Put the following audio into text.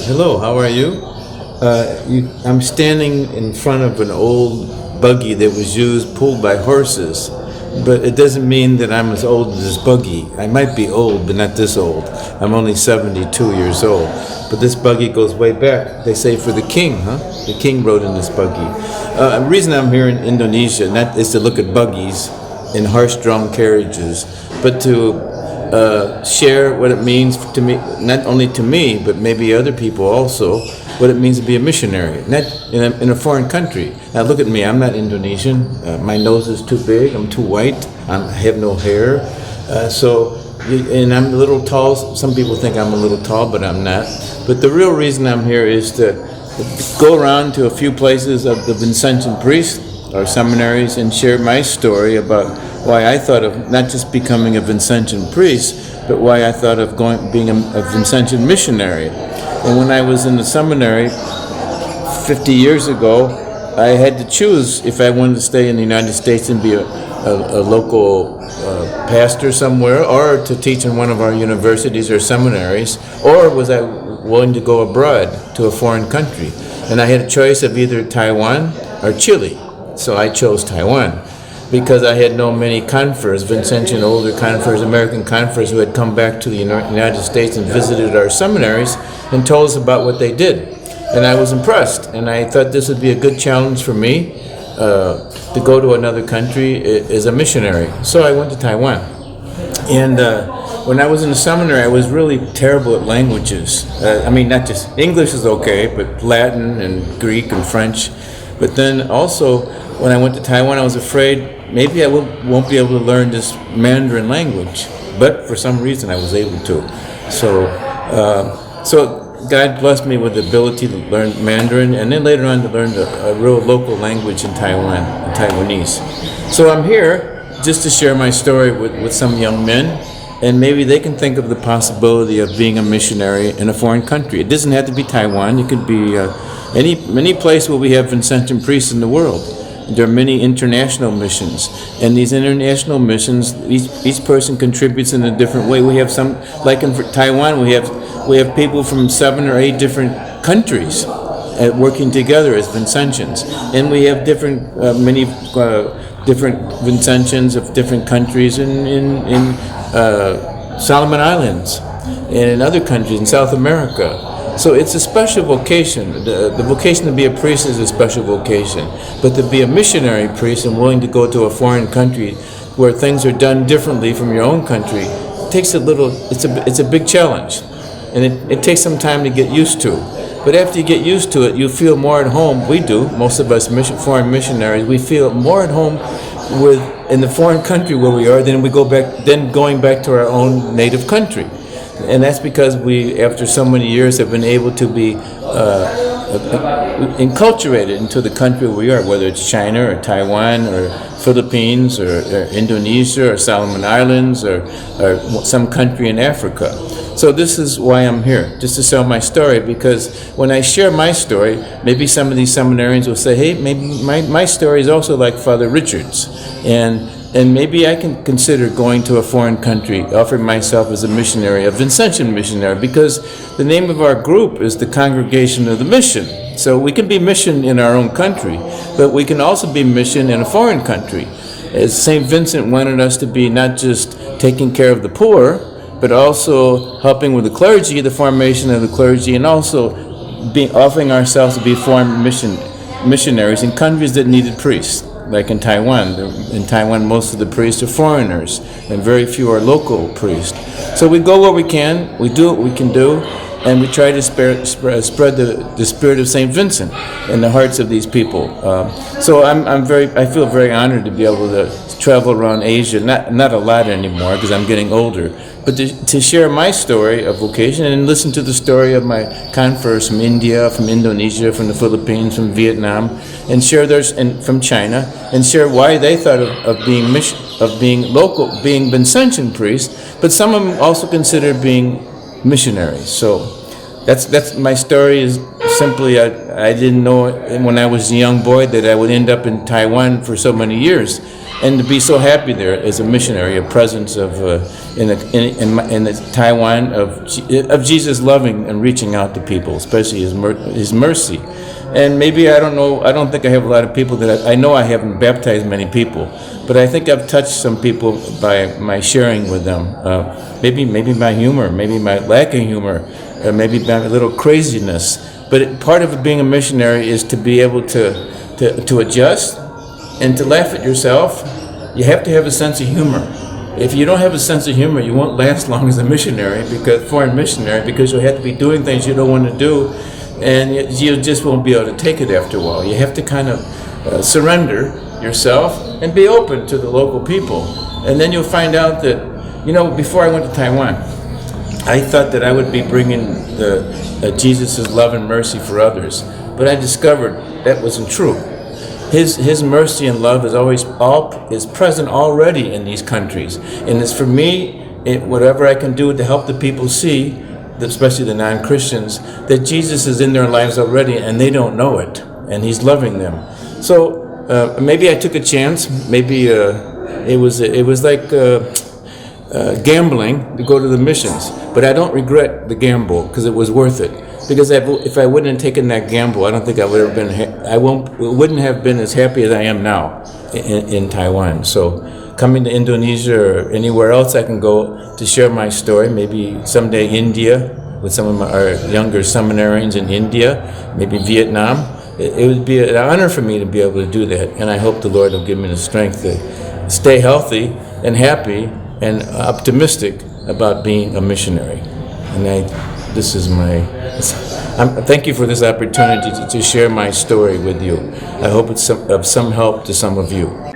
Hello, how are you? I'm standing in front of an old buggy that was pulled by horses, but it doesn't mean that I'm as old as this buggy. I might be old, but not this old. I'm only 72 years old, but this buggy goes way back. They say for the king, huh? The king rode in this buggy. The reason I'm here in Indonesia is to look at buggies in horse-drawn carriages, but to share what it means to me, not only to me, but maybe other people also, what it means to be a missionary, not in a foreign country. Now look at me, I'm not Indonesian. My nose is too big, I'm too white, I have no hair. And I'm a little tall. Some people think I'm a little tall, but I'm not. But the real reason I'm here is to go around to a few places of the Vincentian priests or seminaries and share my story about why I thought of not just becoming a Vincentian priest, but why I thought of being a Vincentian missionary. And when I was in the seminary 50 years ago, I had to choose if I wanted to stay in the United States and be a local pastor somewhere, or to teach in one of our universities or seminaries, or was I willing to go abroad to a foreign country? And I had a choice of either Taiwan or Chile. So I chose Taiwan because I had known many converts, Vincentian older converts, American converts who had come back to the United States and visited our seminaries and told us about what they did. And I was impressed, and I thought this would be a good challenge for me to go to another country as a missionary. So I went to Taiwan. And when I was in the seminary, I was really terrible at languages. Not just English is okay, but Latin and Greek and French. But then also, when I went to Taiwan, I was afraid maybe I won't be able to learn this Mandarin language. But for some reason, I was able to. So God blessed me with the ability to learn Mandarin, and then later on to learn a real local language in Taiwan, Taiwanese. So I'm here just to share my story with some young men, and maybe they can think of the possibility of being a missionary in a foreign country. It doesn't have to be Taiwan. It could be any place where we have Vincentian priests in the world. There are many international missions, and these international missions, each person contributes in a different way. We have some, like in Taiwan, we have people from 7 or 8 different countries working together as Vincentians, and we have many different Vincentians of different countries in Solomon Islands and in other countries in South America. So it's a special vocation. The vocation to be a priest is a special vocation, but to be a missionary priest and willing to go to a foreign country where things are done differently from your own country takes it's a big challenge, and it takes some time to get used to. But after you get used to it, you feel more at home. We do, most of us foreign missionaries, we feel more at home in the foreign country where we are than going back to our own native country. And that's because we, after so many years, have been able to be enculturated into the country where we are, whether it's China or Taiwan or Philippines or Indonesia or Solomon Islands or some country in Africa. So this is why I'm here, just to tell my story, because when I share my story, maybe some of these seminarians will say, hey, maybe my story is also like Father Richard's, and maybe I can consider going to a foreign country, offering myself as a missionary, a Vincentian missionary, because the name of our group is the Congregation of the Mission. So we can be mission in our own country, but we can also be mission in a foreign country. As St. Vincent wanted us to be not just taking care of the poor, but also helping with the clergy, the formation of the clergy, and also offering ourselves to be foreign missionaries in countries that needed priests. Like in Taiwan. In Taiwan, most of the priests are foreigners, and very few are local priests. So we go where we can, we do what we can do, and we try to spread the spirit of St. Vincent in the hearts of these people. So I feel very honored to be able to travel around Asia, not a lot anymore because I'm getting older, but to share my story of vocation and listen to the story of my converts from India, from Indonesia, from the Philippines, from Vietnam, and share theirs, and from China, and share why they thought of being local, being Vincentian priests, but some of them also consider being missionaries. So that's my story. Is simply I didn't know when I was a young boy that I would end up in Taiwan for so many years. and to be so happy there as a missionary, a presence of in Taiwan of Jesus loving and reaching out to people, especially His mercy. And maybe I don't know. I don't think I have a lot of people that I know. I haven't baptized many people, but I think I've touched some people by my sharing with them. Maybe my humor, maybe my lack of humor, maybe my little craziness. But part of being a missionary is to be able to adjust and to laugh at yourself. You have to have a sense of humor. If you don't have a sense of humor, you won't last long as a missionary, foreign missionary, because you'll have to be doing things you don't want to do, and you just won't be able to take it after a while. You have to kind of surrender yourself and be open to the local people. And then you'll find out that, before I went to Taiwan, I thought that I would be bringing Jesus' love and mercy for others, but I discovered that wasn't true. His mercy and love is present already in these countries, and it's for me, whatever I can do to help the people see, especially the non-Christians, that Jesus is in their lives already, and they don't know it, and He's loving them. So maybe I took a chance. Maybe it was like gambling to go to the missions, but I don't regret the gamble because it was worth it. Because if I wouldn't have taken that gamble, I don't think I would have been. Wouldn't have been as happy as I am now in Taiwan. So, coming to Indonesia or anywhere else I can go to share my story. Maybe someday India with some of our younger seminarians in India. Maybe Vietnam. It would be an honor for me to be able to do that, and I hope the Lord will give me the strength to stay healthy and happy and optimistic about being a missionary. And thank you for this opportunity to share my story with you. I hope it's of some help to some of you.